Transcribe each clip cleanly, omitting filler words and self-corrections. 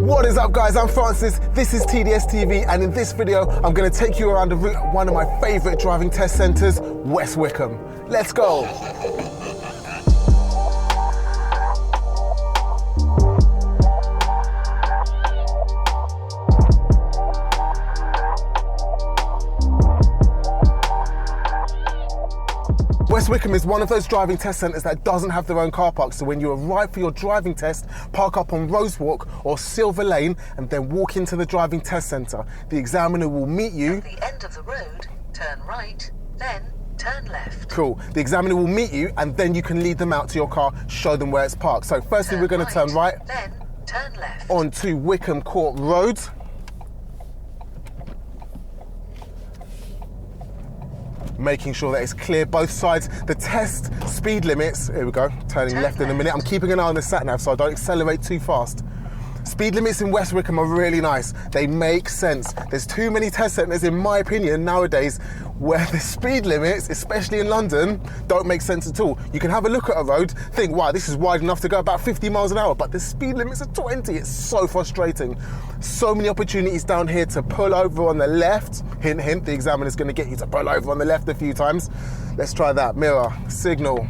What is up, guys? I'm Francis, this is TDS TV, and in this video I'm going to take you around the route of one of my favourite driving test centres, West Wickham. Let's go! West Wickham is one of those driving test centres that doesn't have their own car park, so when you arrive for your driving test, park up on Rosewalk or Silver Lane and then walk into the driving test centre. The examiner will meet you at the end of the road, turn right, then turn left. Cool. The examiner will meet you and then you can lead them out to your car, show them where it's parked. So firstly, we're going to turn right, then turn left onto Wickham Court Road. Making sure that it's clear both sides. The test speed limits, here we go, turning left in a minute. I'm keeping an eye on the sat nav so I don't accelerate too fast. Speed limits in West Wickham are really nice. They make sense. There's too many test centres, in my opinion, nowadays, where the speed limits, especially in London, don't make sense at all. You can have a look at a road, think, wow, this is wide enough to go about 50 miles an hour, but the speed limits are 20. It's so frustrating. So many opportunities down here to pull over on the left. Hint, hint, the examiner's going to get you to pull over on the left a few times. Let's try that. Mirror, signal,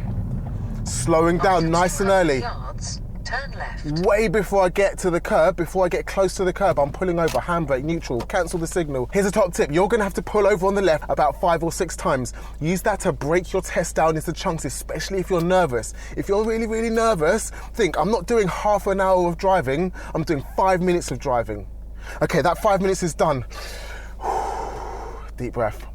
slowing down nice and early. Turn left. Way before I get to the curb, before I get close to the curb, I'm pulling over, handbrake, neutral, cancel the signal. Here's a top tip. You're going to have to pull over on the left about 5 or 6 times. Use that to break your test down into chunks, especially if you're nervous. If you're really, really nervous, think, I'm not doing half an hour of driving, I'm doing 5 minutes of driving. Okay, that 5 minutes is done. Deep breath.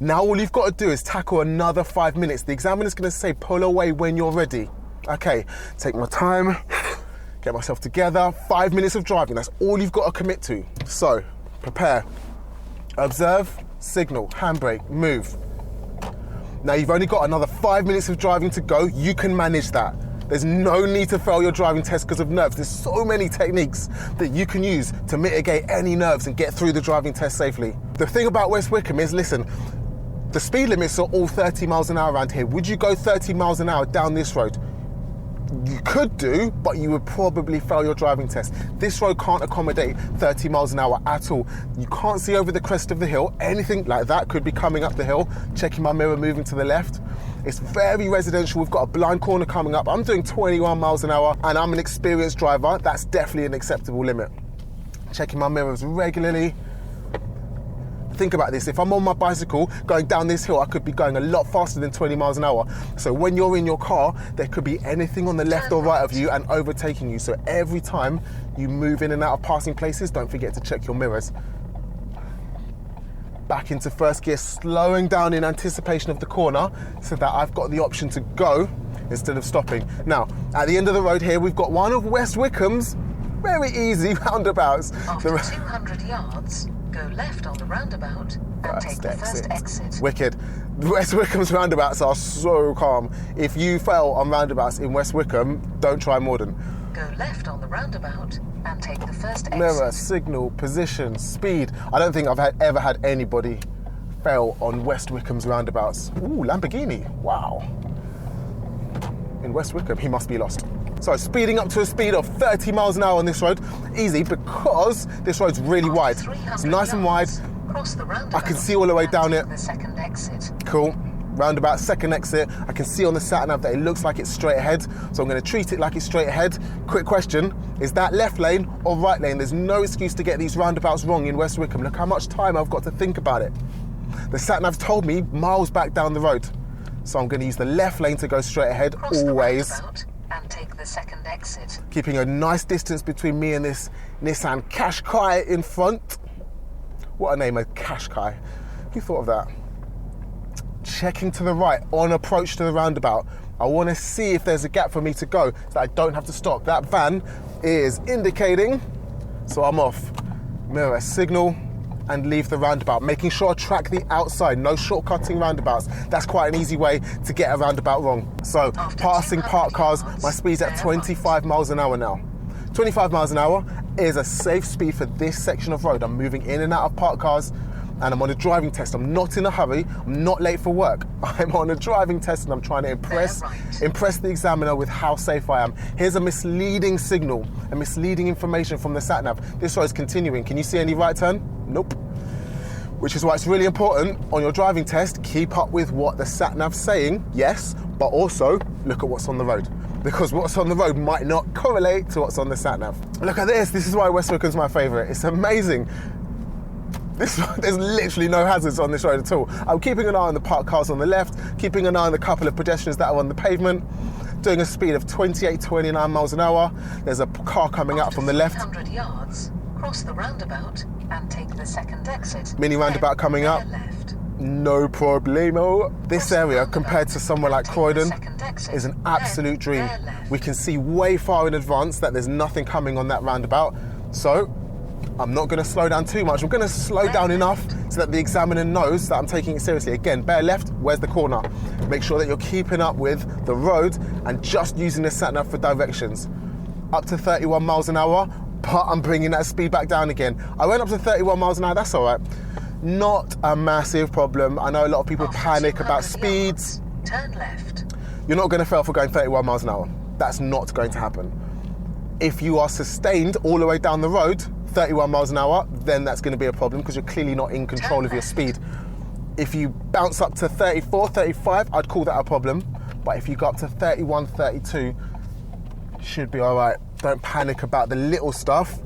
Now all you've got to do is tackle another 5 minutes. The examiner's going to say, pull away when you're ready. Okay, take my time, get myself together. 5 minutes of driving, that's all you've got to commit to. So, prepare, observe, signal, handbrake, move. Now you've only got another 5 minutes of driving to go. You can manage that. There's no need to fail your driving test because of nerves. There's so many techniques that you can use to mitigate any nerves and get through the driving test safely. The thing about West Wickham is, listen, the speed limits are all 30 miles an hour around here. Would you go 30 miles an hour down this road? You could do, but you would probably fail your driving test. This road can't accommodate 30 miles an hour at all. You can't see over the crest of the hill. Anything like that could be coming up the hill. Checking my mirror, moving to the left. It's very residential. We've got a blind corner coming up. I'm doing 21 miles an hour and I'm an experienced driver. That's definitely an acceptable limit. Checking my mirrors regularly. Think about this, if I'm on my bicycle going down this hill, I could be going a lot faster than 20 miles an hour. So when you're in your car, there could be anything on the left or right of you and overtaking you. So every time you move in and out of passing places, don't forget to check your mirrors. Back into first gear, slowing down in anticipation of the corner so that I've got the option to go instead of stopping. Now, at the end of the road here, we've got one of West Wickham's very easy roundabouts. After 200 yards, go left on the roundabout and take the first exit. Wicked. West Wickham's roundabouts are so calm. If you fail on roundabouts in West Wickham, don't try Morden. Go left on the roundabout and take the first exit. Mirror, signal, position, speed. I don't think I've ever had anybody fail on West Wickham's roundabouts. Ooh, Lamborghini, wow. In West Wickham, he must be lost. So speeding up to a speed of 30 miles an hour on this road, easy because this road's really wide. It's nice and wide. Cross the roundabout. I can see all the way down it. The second exit. Cool. Roundabout, second exit. I can see on the sat nav that it looks like it's straight ahead, so I'm going to treat it like it's straight ahead. Quick question, is that left lane or right lane? There's no excuse to get these roundabouts wrong in West Wickham. Look how much time I've got to think about it. The sat nav told me miles back down the road, so I'm going to use the left lane to go straight ahead, Cross always. The roundabout and take the second exit. Keeping a nice distance between me and this Nissan Qashqai in front. What a name, a Qashqai. Who thought of that? Checking to the right on approach to the roundabout. I want to see if there's a gap for me to go so that I don't have to stop. That van is indicating, so I'm off. Mirror, signal, and leave the roundabout. Making sure I track the outside, no shortcutting roundabouts. That's quite an easy way to get a roundabout wrong. So passing parked cars, my speed's at 25 miles an hour now. 25 miles an hour is a safe speed for this section of road. I'm moving in and out of parked cars. and I'm on a driving test. I'm not in a hurry, I'm not late for work. I'm on a driving test and I'm trying to impress the examiner with how safe I am. Here's a misleading signal, a misleading information from the sat-nav. This road's continuing. Can you see any right turn? Nope. Which is why it's really important on your driving test, keep up with what the sat-nav's saying, yes, but also look at what's on the road. Because what's on the road might not correlate to what's on the sat-nav. Look at this. This is why West Wickham's my favourite. It's amazing. There's literally no hazards on this road at all. I'm keeping an eye on the parked cars on the left, keeping an eye on the couple of pedestrians that are on the pavement, doing a speed of 28, 29 miles an hour. There's a car coming out from the left. 300 yards, cross the roundabout and take the second exit. Mini roundabout coming up. Left. No problemo. This area, compared to somewhere like Croydon, is an absolute dream. We can see way far in advance that there's nothing coming on that roundabout. So I'm not going to slow down too much. I'm going to slow down enough so that the examiner knows that I'm taking it seriously. Again, bear left, where's the corner? Make sure that you're keeping up with the road and just using the sat-nav for directions. Up to 31 miles an hour, but I'm bringing that speed back down again. I went up to 31 miles an hour, that's all right. Not a massive problem. I know a lot of people panic about speeds. Turn left. You're not going to fail for going 31 miles an hour. That's not going to happen. If you are sustained all the way down the road, 31 miles an hour, then that's going to be a problem because you're clearly not in control of your speed. If you bounce up to 34, 35, I'd call that a problem. But if you go up to 31, 32, should be all right. Don't panic about the little stuff.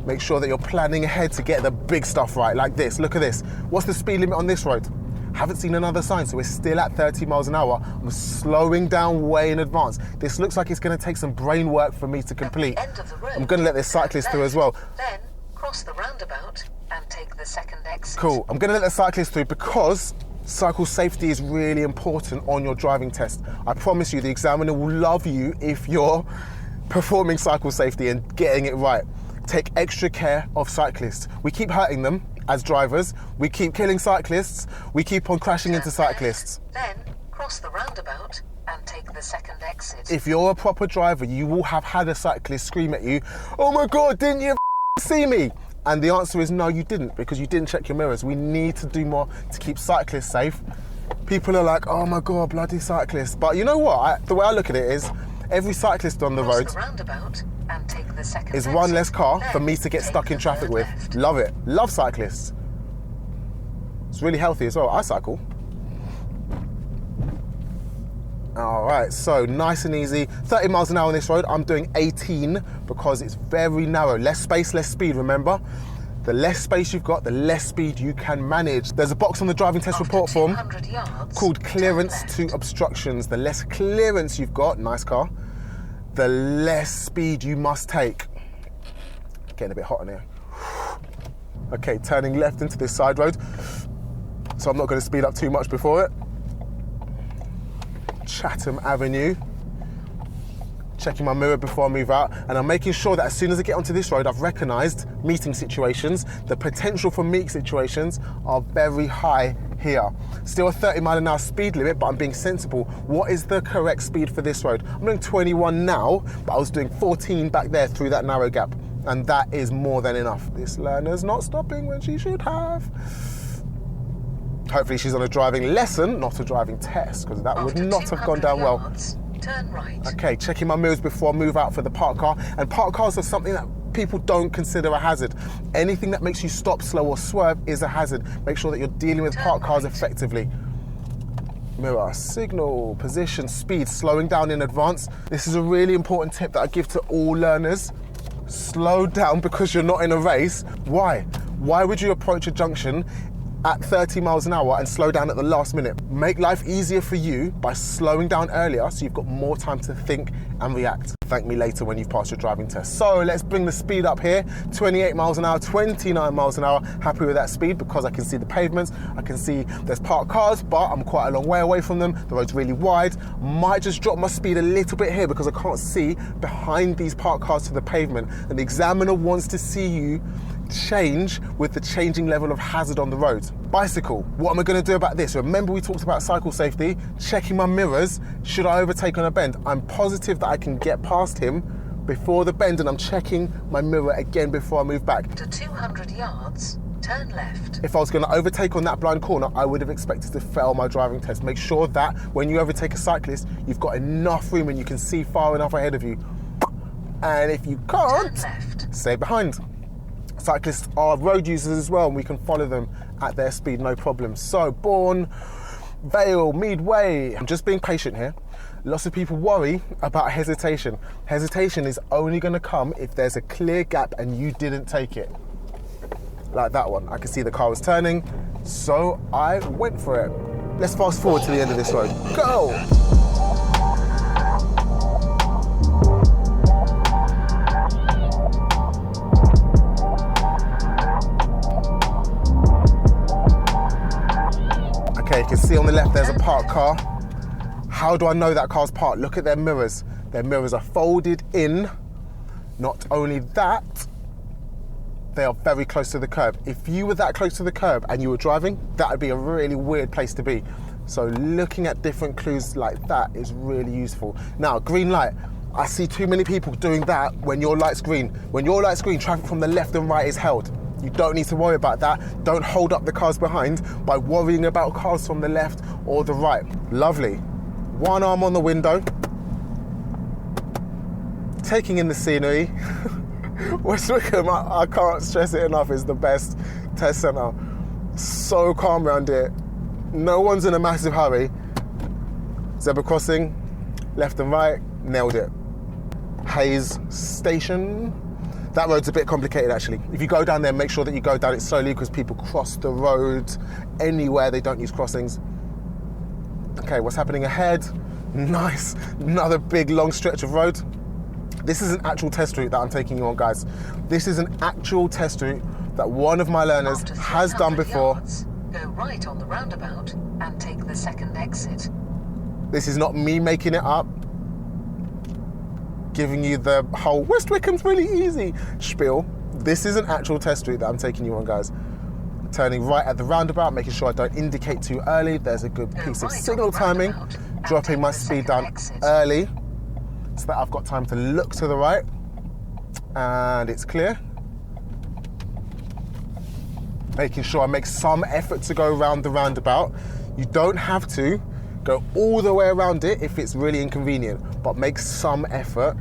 Make sure that you're planning ahead to get the big stuff right, like this. Look at this. What's the speed limit on this road? Haven't seen another sign, so we're still at 30 miles an hour. I'm slowing down way in advance. This looks like it's going to take some brain work for me to complete. At the end of the road, I'm going to let this cyclist through as well. Then cross the roundabout and take the second exit. Cool. I'm going to let the cyclist through because cycle safety is really important on your driving test. I promise you, the examiner will love you if you're performing cycle safety and getting it right. Take extra care of cyclists. We keep hurting them as drivers. We keep killing cyclists. We keep on crashing into cyclists. Then cross the roundabout and take the second exit. If you're a proper driver, you will have had a cyclist scream at you, "Oh my God, didn't you see me?" And the answer is no, you didn't, because you didn't check your mirrors. We need to do more to keep cyclists safe. People are like, "Oh my God, bloody cyclists." But you know what? The way I look at it is, every cyclist on the road and take the second is exit. one less car for me to get stuck in traffic with. Left. Love it. Love cyclists. It's really healthy as well. I cycle. All right, so nice and easy. 30 miles an hour on this road. I'm doing 18 because it's very narrow. Less space, less speed, remember? The less space you've got, the less speed you can manage. There's a box on the driving test report form called clearance to obstructions. The less clearance you've got, nice car, the less speed you must take. Getting a bit hot in here. Okay, turning left into this side road. So I'm not going to speed up too much before it. Chatham Avenue. Checking my mirror before I move out, and I'm making sure that as soon as I get onto this road, I've recognised meeting situations. The potential for meet situations are very high here. Still a 30 mile an hour speed limit, but I'm being sensible. What is the correct speed for this road? I'm doing 21 now, but I was doing 14 back there through that narrow gap, and that is more than enough. This learner's not stopping when she should have. Hopefully she's on a driving lesson, not a driving test, because that would not have gone down well. Turn right. Okay, checking my mirrors before I move out for the parked car. And parked cars are something that people don't consider a hazard. Anything that makes you stop, slow or swerve is a hazard. Make sure that you're dealing with parked cars effectively. Mirror, signal, position, speed, slowing down in advance. This is a really important tip that I give to all learners. Slow down because you're not in a race. Why? Why would you approach a junction at 30 miles an hour and slow down at the last minute? Make life easier for you by slowing down earlier so you've got more time to think and react. Thank me later when you've passed your driving test. So let's bring the speed up here. 28 miles an hour, 29 miles an hour. Happy with that speed because I can see the pavements. I can see there's parked cars, but I'm quite a long way away from them. The road's really wide. Might just drop my speed a little bit here because I can't see behind these parked cars to the pavement. And the examiner wants to see you change with the changing level of hazard on the road. Bicycle, what am I going to do about this? Remember we talked about cycle safety, checking my mirrors. Should I overtake on a bend? I'm positive that I can get past him before the bend, and I'm checking my mirror again before I move back. To 200 yards, turn left. If I was going to overtake on that blind corner, I would have expected to fail my driving test. Make sure that when you overtake a cyclist, you've got enough room and you can see far enough ahead of you. And if you can't, Turn left. stay behind. Cyclists are road users as well, and we can follow them at their speed, no problem. So, Bourne, Vale, Midway. I'm just being patient here. Lots of people worry about hesitation. Hesitation is only going to come if there's a clear gap and you didn't take it. Like that one. I could see the car was turning, so I went for it. Let's fast forward to the end of this road. Go! Okay, you can see on the left there's a parked car. How do I know that car's parked? Look at their mirrors. Their mirrors are folded in. Not only that, they are very close to the curb. If you were that close to the curb and you were driving, that would be a really weird place to be. So looking at different clues like that is really useful. Now, green light. I see too many people doing that when your light's green. When your light's green, traffic from the left and right is held. You don't need to worry about that. Don't hold up the cars behind by worrying about cars from the left or the right. Lovely. One arm on the window. Taking in the scenery. West Wickham, I can't stress it enough, is the best test centre. So calm around here. No one's in a massive hurry. Zebra crossing, left and right, nailed it. Hayes Station. That road's a bit complicated actually. If you go down there, make sure that you go down it slowly because people cross the road anywhere, they don't use crossings. Okay, what's happening ahead? Nice, another big long stretch of road. This is an actual test route that I'm taking you on, guys. This is an actual test route that one of my learners has done before. Yards, go right on the roundabout and take the second exit. This is not me making it up, giving you the whole West Wickham's really easy spiel. This is an actual test route that I'm taking you on, guys. Turning right at the roundabout, making sure I don't indicate too early. There's a good piece of signal timing. Dropping my speed down early so that I've got time to look to the right. And it's clear. Making sure I make some effort to go around the roundabout. You don't have to go all the way around it if it's really inconvenient, but make some effort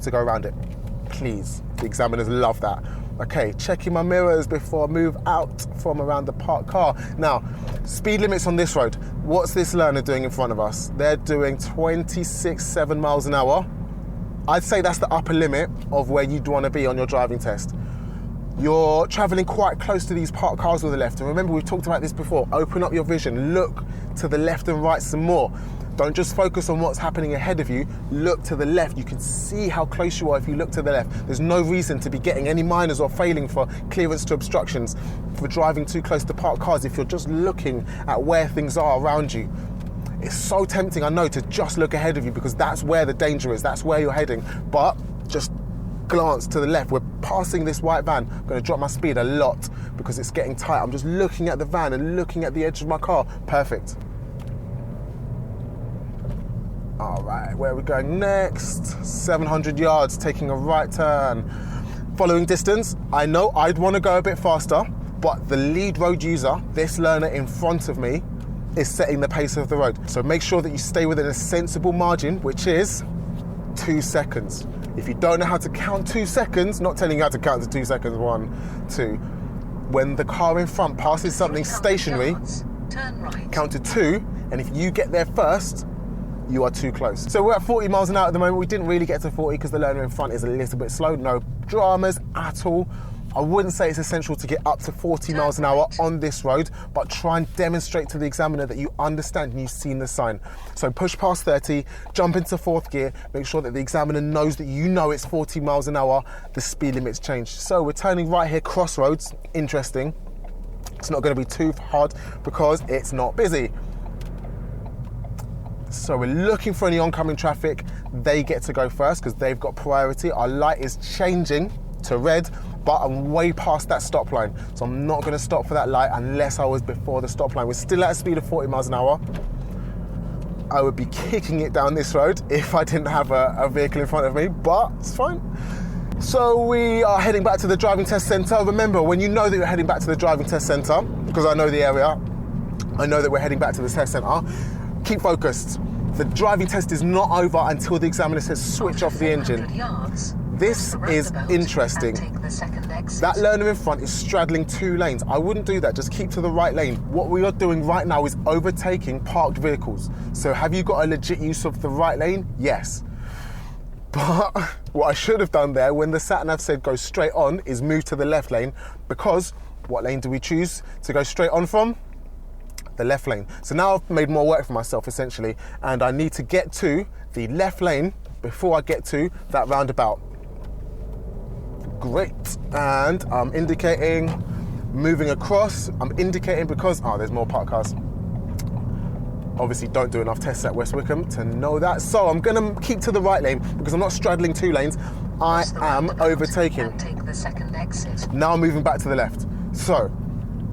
to go around it, please. The examiners love that. Okay, checking my mirrors before I move out from around the parked car. Now, speed limits on this road. What's this learner doing in front of us? They're doing 26.7 miles an hour. I'd say that's the upper limit of where you'd want to be on your driving test. You're traveling quite close to these parked cars on the left. And remember, we've talked about this before. Open up your vision, look to the left and right some more. Don't just focus on what's happening ahead of you. Look to the left. You can see how close you are if you look to the left. There's no reason to be getting any minors or failing for clearance to obstructions for driving too close to parked cars if you're just looking at where things are around you. It's so tempting, I know, to just look ahead of you because that's where the danger is. That's where you're heading. But just glance to the left. We're passing this white van. I'm going to drop my speed a lot because it's getting tight. I'm just looking at the van and looking at the edge of my car. Perfect. All right, where are we going next? 700 yards, taking a right turn. Following distance, I know I'd want to go a bit faster, but the lead road user, this learner in front of me, is setting the pace of the road. So make sure that you stay within a sensible margin, which is 2 seconds. If you don't know how to count 2 seconds, not telling you how to count to 2 seconds, 1, 2. When the car in front passes something stationary, turn right. count to 2, and if you get there first, you are too close. So we're at 40 miles an hour at the moment. We didn't really get to 40 because the learner in front is a little bit slow. No dramas at all. I wouldn't say it's essential to get up to 40 miles an hour on this road, but try and demonstrate to the examiner that you understand and you've seen the sign. So push past 30, jump into fourth gear, make sure that the examiner knows that you know it's 40 miles an hour, the speed limit's changed. So we're turning right here, crossroads, interesting. It's not gonna be too hard because it's not busy. So we're looking for any oncoming traffic. They get to go first because they've got priority. Our light is changing to red, but I'm way past that stop line. So I'm not gonna stop for that light unless I was before the stop line. We're still at a speed of 40 miles an hour. I would be kicking it down this road if I didn't have a vehicle in front of me, but it's fine. So we are heading back to the driving test centre. Remember, when you know that you're heading back to the driving test centre, because I know the area, I know that we're heading back to the test centre, keep focused. The driving test is not over until the examiner says switch off the engine. This is interesting. That learner in front is straddling 2 lanes. I wouldn't do that, just keep to the right lane. What we are doing right now is overtaking parked vehicles. So have you got a legit use of the right lane? Yes. But what I should have done there when the sat-nav said go straight on is move to the left lane, because what lane do we choose to go straight on from? The left lane. So now I've made more work for myself essentially, and I need to get to the left lane before I get to that roundabout. Great. And I'm indicating, moving across. I'm indicating because, there's more parked cars. Obviously don't do enough tests at West Wickham to know that. So I'm gonna keep to the right lane because I'm not straddling 2 lanes. I am overtaking. Take the second exit. Now I'm moving back to the left. So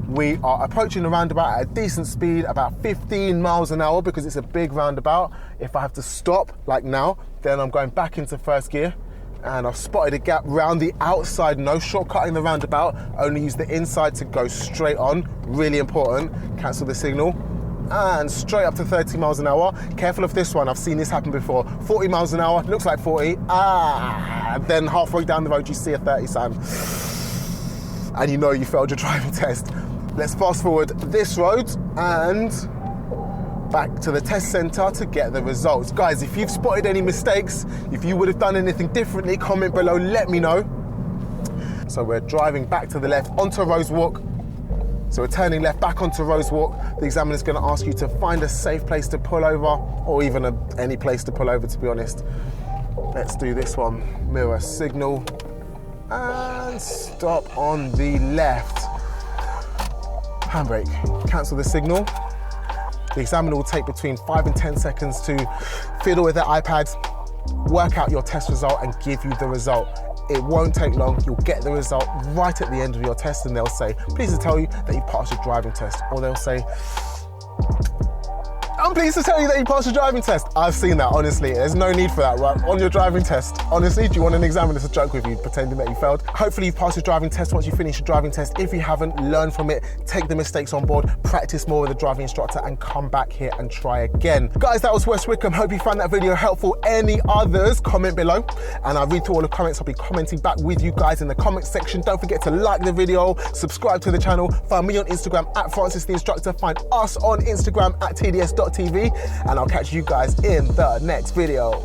we are approaching the roundabout at a decent speed, about 15 miles an hour because it's a big roundabout. If I have to stop like now, then I'm going back into first gear. And I've spotted a gap round the outside, no shortcutting the roundabout, only use the inside to go straight on, really important. Cancel the signal, and straight up to 30 miles an hour. Careful of this one, I've seen this happen before. 40 miles an hour, looks like 40, then halfway down the road you see a 30 sign, and you know you failed your driving test. Let's fast forward this road and back to the test centre to get the results. Guys, if you've spotted any mistakes, if you would have done anything differently, comment below, let me know. So we're driving back to the left onto Rose Walk. So we're turning left back onto Rose Walk. The examiner's going to ask you to find a safe place to pull over, or even any place to pull over, to be honest. Let's do this one. Mirror signal and stop on the left. Handbrake, cancel the signal. The examiner will take between 5 and 10 seconds to fiddle with their iPad, work out your test result and give you the result. It won't take long, you'll get the result right at the end of your test and they'll say, pleased to tell you that you passed your driving test. Or they'll say, I'm pleased to tell you that you passed your driving test. I've seen that, honestly. There's no need for that, right? On your driving test. Honestly, do you want an examiner to joke with you, pretending that you failed? Hopefully you've passed your driving test once you finish your driving test. If you haven't, learn from it, take the mistakes on board, practice more with the driving instructor and come back here and try again. Guys, that was West Wickham. Hope you found that video helpful. Any others, comment below. And I'll read through all the comments. I'll be commenting back with you guys in the comment section. Don't forget to like the video, subscribe to the channel, find me on Instagram at Francis the Instructor, find us on Instagram at tds.tv. And I'll catch you guys in the next video.